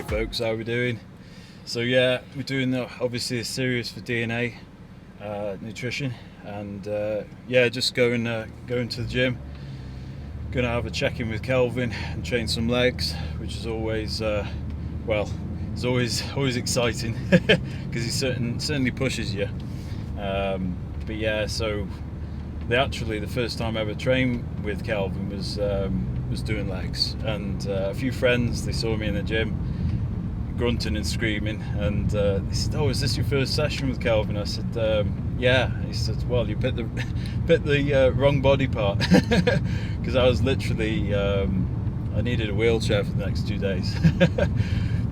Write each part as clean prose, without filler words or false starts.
folks, how are we doing? So yeah, we're doing obviously a series for DNA nutrition, and just going to the gym. Gonna have a check-in with Kelvin and train some legs, which is always it's always exciting because he certainly pushes you. But yeah, so the first time I ever trained with Kelvin was doing legs, and a few friends, they saw me in the gym grunting and screaming, and they said, "Oh, is this your first session with Kelvin?" I said, "Yeah." He said, "Well, you picked the wrong body part," because I was literally I needed a wheelchair for the next 2 days.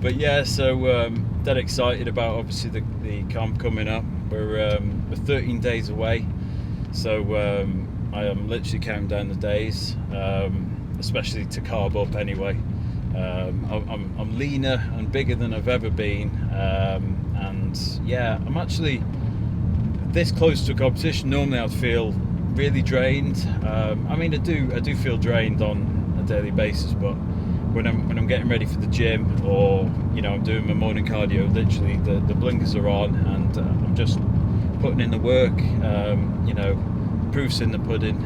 But yeah, so dead excited about obviously the camp coming up. We're 13 days away, so I am literally counting down the days, especially to carb up anyway. I'm leaner and bigger than I've ever been, and yeah, I'm actually this close to a competition. Normally I'd feel really drained. I mean, I do feel drained on a daily basis, but when I'm getting ready for the gym, or I'm doing my morning cardio, literally the blinkers are on, and I'm just putting in the work. Proof's in the pudding.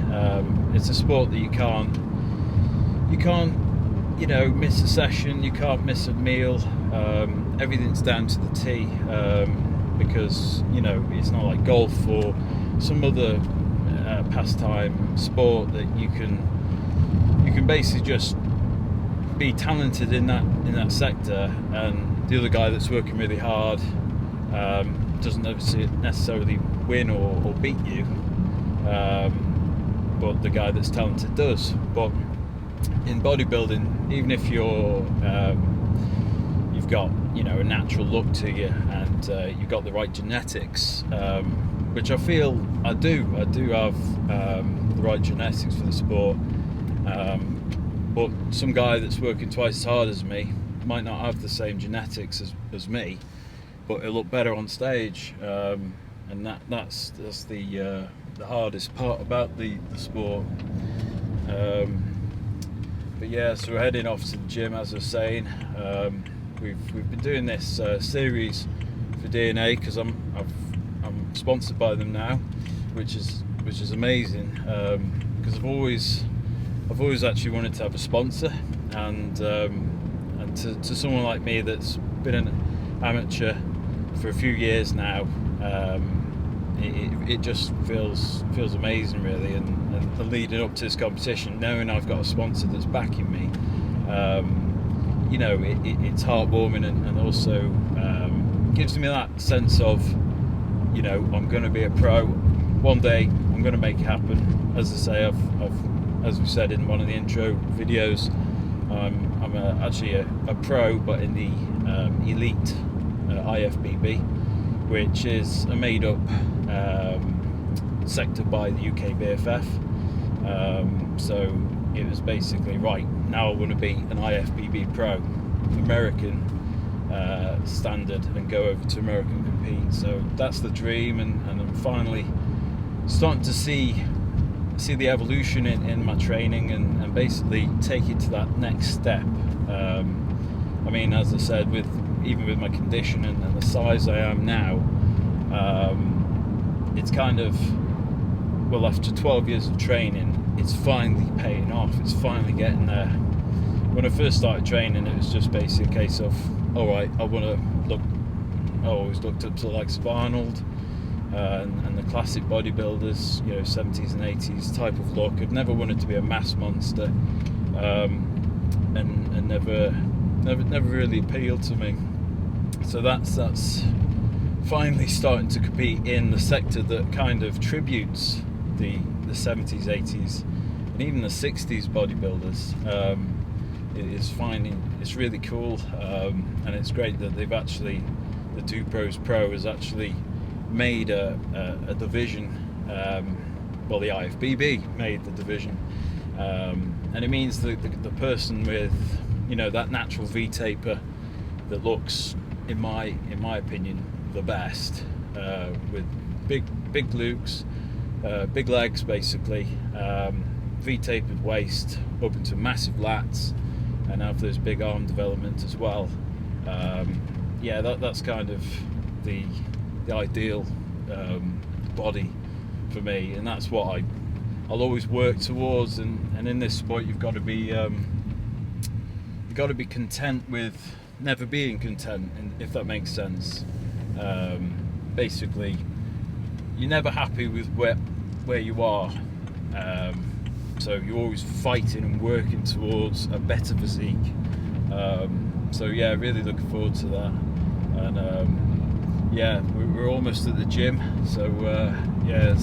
It's a sport that you can't miss a session, you can't miss a meal. Everything's down to the T, because it's not like golf or some other pastime sport that you can basically just be talented in that sector, and the other guy that's working really hard doesn't necessarily win or beat you, but the guy that's talented does. But in bodybuilding, even if you've got a natural look to you, and you've got the right genetics, which I feel I do have the right genetics for the sport, but some guy that's working twice as hard as me might not have the same genetics as me, but it'll look better on stage, and that's the hardest part about the sport. But yeah, so we're heading off to the gym, as I was saying. We've been doing this series for DNA because I'm sponsored by them now, which is amazing, because I've always actually wanted to have a sponsor, and to someone like me that's been an amateur for a few years now, it just feels amazing, really, and leading up to this competition, knowing I've got a sponsor that's backing me, it's heartwarming, and also gives me that sense of I'm going to be a pro one day. I'm going to make it happen. As I say, I've as we said in one of the intro videos, I'm actually a pro, but in the elite IFBB, which is a made up sector by the UK BFF. So it was basically, right, now I want to be an IFBB pro, American standard, and go over to America and compete. So that's the dream, and I'm finally starting to see the evolution in my training, and basically take it to that next step. I mean, as I said, even with my condition and the size I am now, it's kind of, well, after 12 years of training, it's finally paying off. It's finally getting there. When I first started training, it was just basically a case of, all right, I always looked up to the likes of Arnold, and the classic bodybuilders, 70s and 80s type of look. I've never wanted to be a mass monster, and never really appealed to me. So that's finally starting to compete in the sector that kind of tributes the 70s, 80s, and even the 60s bodybuilders. It's really cool, and it's great that they've actually, the Two Pros Pro has actually made a division. The IFBB made the division, and it means the person with that natural V-taper that looks, in my opinion, the best, with big glutes, big legs, basically, V-tapered waist up into massive lats, and have those big arm development as well. Yeah, that's kind of the ideal body for me, and that's what I'll always work towards. And in this sport, you've got to be content with never being content, if that makes sense. Basically, you're never happy with where you are. So you're always fighting and working towards a better physique. So yeah, really looking forward to that. And yeah, we're almost at the gym. So yeah,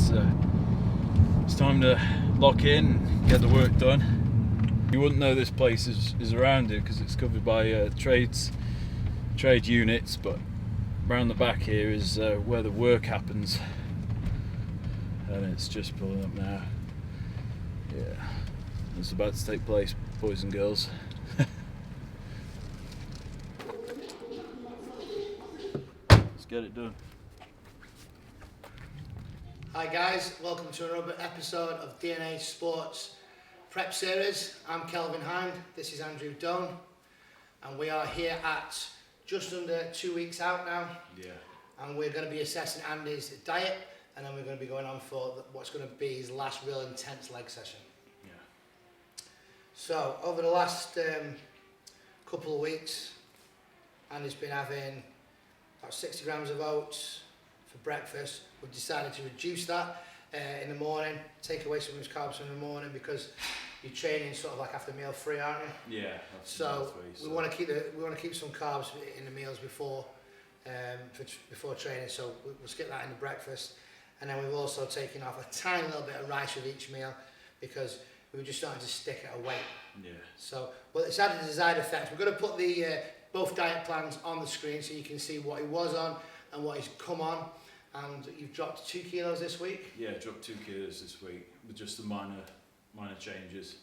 it's time to lock in and get the work done. You wouldn't know this place is around here because it's covered by trade units, but around the back here is where the work happens. And it's just pulling up now. Yeah, it's about to take place, boys and girls. Let's get it done. Hi guys, welcome to another episode of DNA Sports Prep Series. I'm Kelvin Hinde, this is Andrew Doan, and we are here at just under 2 weeks out now. Yeah. And we're going to be assessing Andy's diet, and then we're going to be going on for what's going to be his last real intense leg session. Yeah. So over the last couple of weeks, Andy's been having about 60 grams of oats for breakfast. We've decided to reduce that in the morning, take away some of his carbs in the morning because you're training sort of like after meal free, aren't you? Yeah. So we want to keep some carbs in the meals before training. So we'll skip that in the breakfast. And then we've also taken off a tiny little bit of rice with each meal because we were just starting to stick at a weight. Yeah. So, well, it's had a desired effect. We're going to put the both diet plans on the screen so you can see what he was on and what he's come on. And you've dropped 2 kilos this week. Yeah, dropped 2 kilos this week with just the minor changes.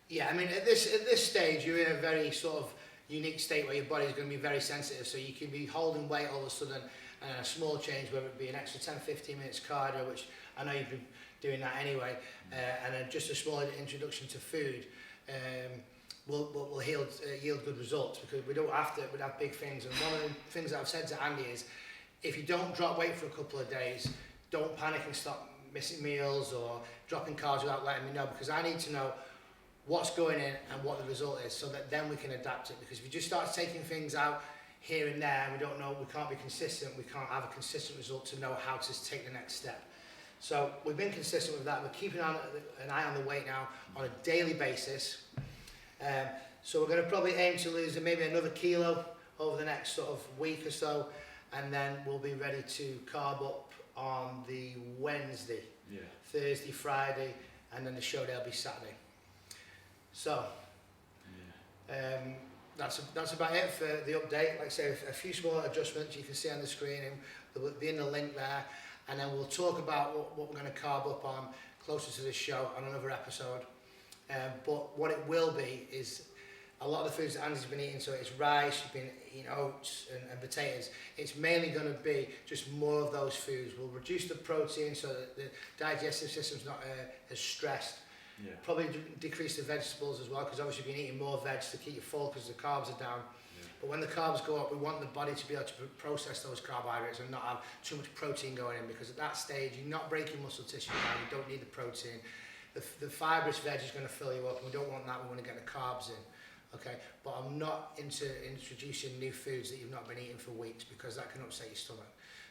Yeah, I mean at this stage you're in a very sort of unique state where your body's going to be very sensitive. So you can be holding weight all of a sudden. And a small change, whether it be an extra 10-15 minutes cardio, which I know you've been doing that anyway, and then just a small introduction to food will yield good results because we don't have to have big things. And one of the things that I've said to Andy is, if you don't drop weight for a couple of days, don't panic and stop missing meals or dropping carbs without letting me know, because I need to know what's going in and what the result is, so that then we can adapt it. Because if you just start taking things out here and there, and we don't know, we can't be consistent, we can't have a consistent result to know how to take the next step. So we've been consistent with that. We're keeping an eye on the weight now on a daily basis. So we're going to probably aim to lose maybe another kilo over the next sort of week or so, and then we'll be ready to carb up on the Wednesday, Thursday, Friday, and then the show day will be Saturday. So that's about it for the update. Like I say, a few small adjustments you can see on the screen, and there will be in the link there. And then we'll talk about what we're going to carb up on closer to this show on another episode. But what it will be is a lot of the foods that Andy's been eating. So it's rice, you've been eating oats and potatoes. It's mainly going to be just more of those foods. We'll reduce the protein so that the digestive system's not as stressed. Yeah. Probably decrease the vegetables as well, because obviously you've been eating more veg to keep you full because the carbs are down. Yeah. But when the carbs go up, we want the body to be able to process those carbohydrates and not have too much protein going in, because at that stage you're not breaking muscle tissue down, you don't need the protein. The fibrous veg is going to fill you up, and we don't want that. We want to get the carbs in. Okay, but I'm not into introducing new foods that you've not been eating for weeks, because that can upset your stomach.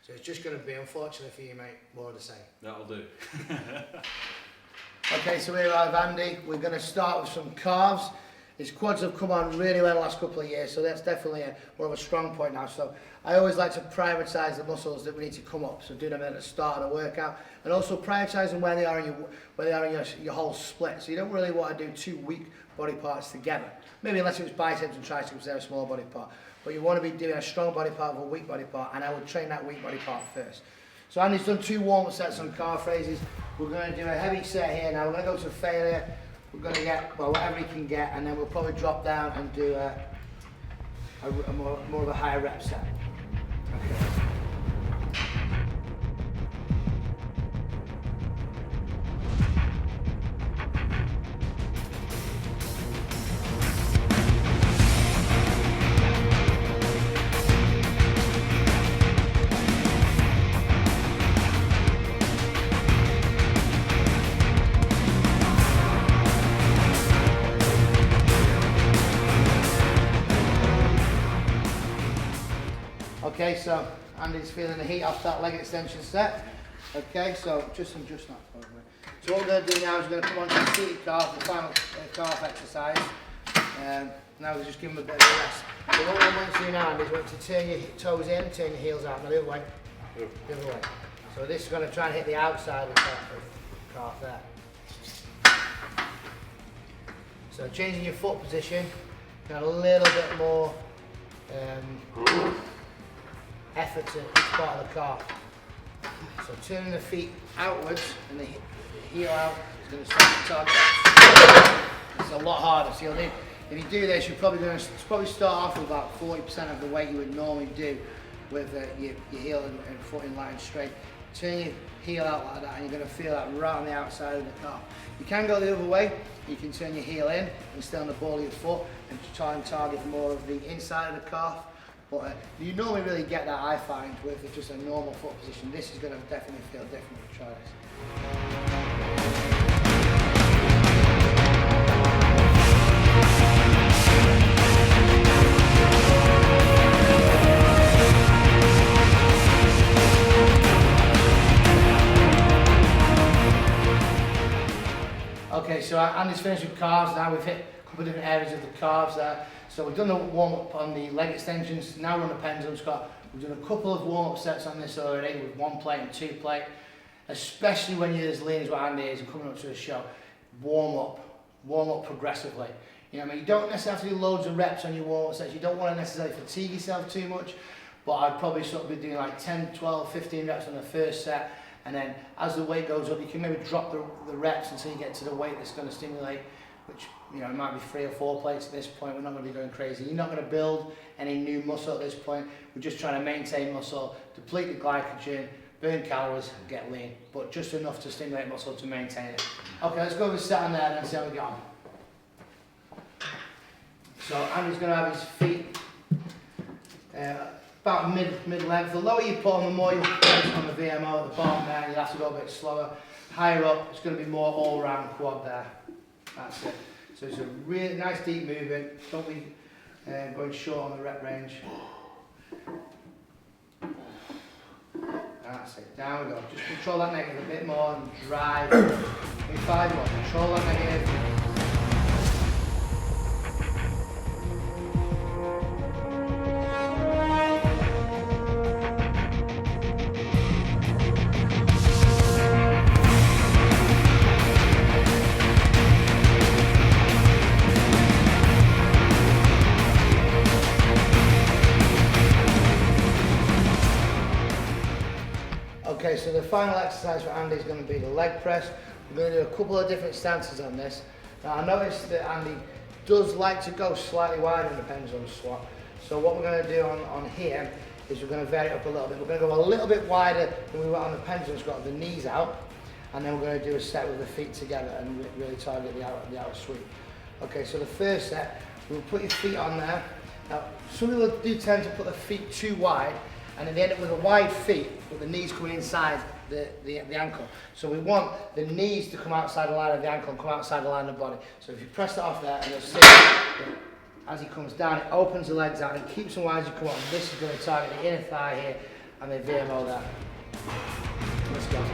So it's just going to be, unfortunately for you, mate, more of the same. That'll do. Okay, so here I have Andy. We're going to start with some calves. His quads have come on really well the last couple of years, so that's definitely more of a strong point now. So I always like to prioritise the muscles that we need to come up, so do them at the start of the workout, and also prioritising where they are in your whole split. So you don't really want to do 2 weak body parts together. Maybe unless it was biceps and triceps, they're a small body part. But you want to be doing a strong body part with a weak body part, and I would train that weak body part first. So Andy's done 2 warm-up sets on calf raises. We're going to do a heavy set here now. We're going to go to failure. We're going to get, well, whatever he can get, and then we'll probably drop down and do a more of a higher rep set. Okay. Okay, so Andy's feeling the heat off that leg extension set. Okay, so just adjust that for me. So what we're going to do now is we're going to come on to the seated calf, the final calf exercise. Now we'll just give him a bit of a rest. So what we want to do now is we want to turn your toes in, turn your heels out, now the other way. The other way. So this is going to try and hit the outside of the calf there. So changing your foot position, got a little bit more effort to each part of the calf. So turning the feet outwards and the heel out is going to start to target. It's a lot harder. So you'll need, if you do this, you're probably start off with about 40% of the weight you would normally do with your heel and foot in line straight. Turn your heel out like that and you're going to feel that right on the outside of the calf. You can go the other way. You can turn your heel in and stay on the ball of your foot and try and target more of the inside of the calf. But you normally really get that, I find, with just a normal foot position. This is going to definitely feel different if you try this. Okay, so Andy's finished with calves now. We've hit a couple of different areas of the calves there. So we've done the warm-up on the leg extensions. Now we're on the pendulum squat. We've done a couple of warm-up sets on this already with 1 plate and 2 plate. Especially when you're as lean as what Andy is and coming up to a show, warm up progressively. You know what I mean? You don't necessarily have to do loads of reps on your warm-up sets. You don't want to necessarily fatigue yourself too much, but I'd probably sort of be doing like 10, 12, 15 reps on the first set. And then as the weight goes up, you can maybe drop the reps until you get to the weight that's going to stimulate, which, you know, it might be 3 or 4 plates at this point. We're not going to be going crazy. You're not going to build any new muscle at this point. We're just trying to maintain muscle, deplete the glycogen, burn calories, and get lean, but just enough to stimulate muscle to maintain it. Okay, let's go over the set on there and see how we get on. So Andy's going to have his feet about mid-length. The lower you put on, the more you'll press on the VMO at the bottom there. You'll have to go a bit slower. Higher up, it's going to be more all-round quad there. That's it. So it's a really nice deep movement. Don't be going short on the rep range. That's it. Down we go. Just control that negative a bit more and drive. Maybe 5 more. Control that negative. Okay, so the final exercise for Andy is going to be the leg press. We're going to do a couple of different stances on this. Now I noticed that Andy does like to go slightly wider in the pendulum squat. So what we're going to do on here is we're going to vary it up a little bit. We're going to go a little bit wider than we went on the pendulum squat, with the knees out. And then we're going to do a set with the feet together and really target the outer sweep. Okay, so the first set, we'll put your feet on there. Now, some people do tend to put the feet too wide, and then they end up with a wide feet, with the knees coming inside the ankle. So we want the knees to come outside the line of the ankle and come outside the line of the body. So if you press that off there, and you'll see as he comes down, it opens the legs out and keeps them wide as you come on. This is going to target the inner thigh here and the VMO there. Let's go.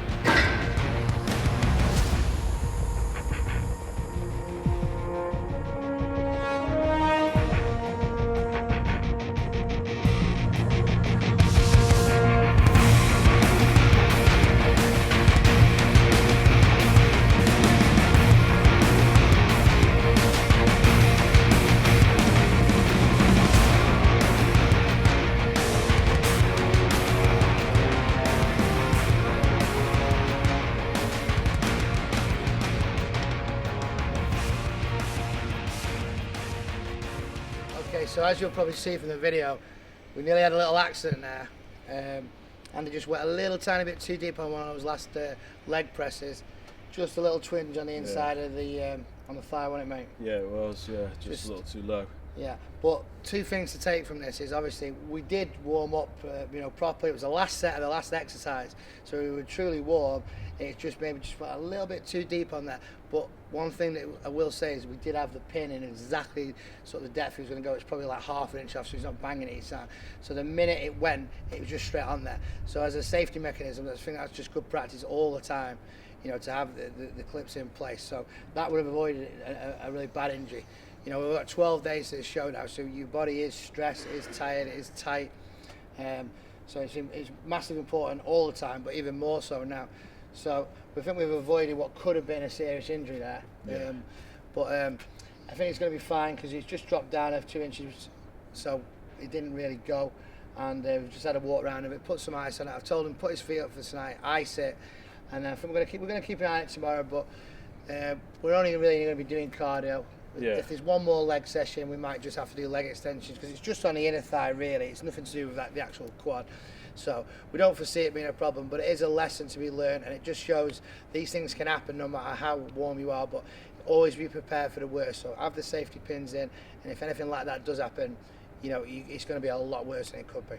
Okay, so as you'll probably see from the video, we nearly had a little accident there. Andy just went a little tiny bit too deep on one of those last leg presses. Just a little twinge on the inside of the on the thigh, wasn't it, mate? Yeah, it was. Yeah, just a little too low. Yeah, but two things to take from this is obviously we did warm up, properly. It was the last set of the last exercise, so we were truly warm. It just maybe just went a little bit too deep on there. But one thing that I will say is we did have the pin in exactly sort of the depth he was going to go. It's probably like half an inch off, so he's not banging it each time. So the minute it went, it was just straight on there. So as a safety mechanism, I think that's just good practice all the time. To have the clips in place. So that would have avoided a really bad injury. We've got 12 days to the show now, so your body is stressed, it is tired, it is tight. So it's massively important all the time, but even more so now. So we think we've avoided what could have been a serious injury there. Yeah. But I think it's going to be fine because he's just dropped down 2 inches, so it didn't really go. And we've just had a walk around of it, put some ice on it. I've told him put his feet up for tonight, ice it. And I think we're going to keep an eye on it tomorrow, but we're only really going to be doing cardio. Yeah. If there's one more leg session, we might just have to do leg extensions because it's just on the inner thigh really. It's nothing to do with the actual quad. So we don't foresee it being a problem, but it is a lesson to be learned, and it just shows these things can happen no matter how warm you are, but always be prepared for the worst. So have the safety pins in, and if anything like that does happen, it's going to be a lot worse than it could be.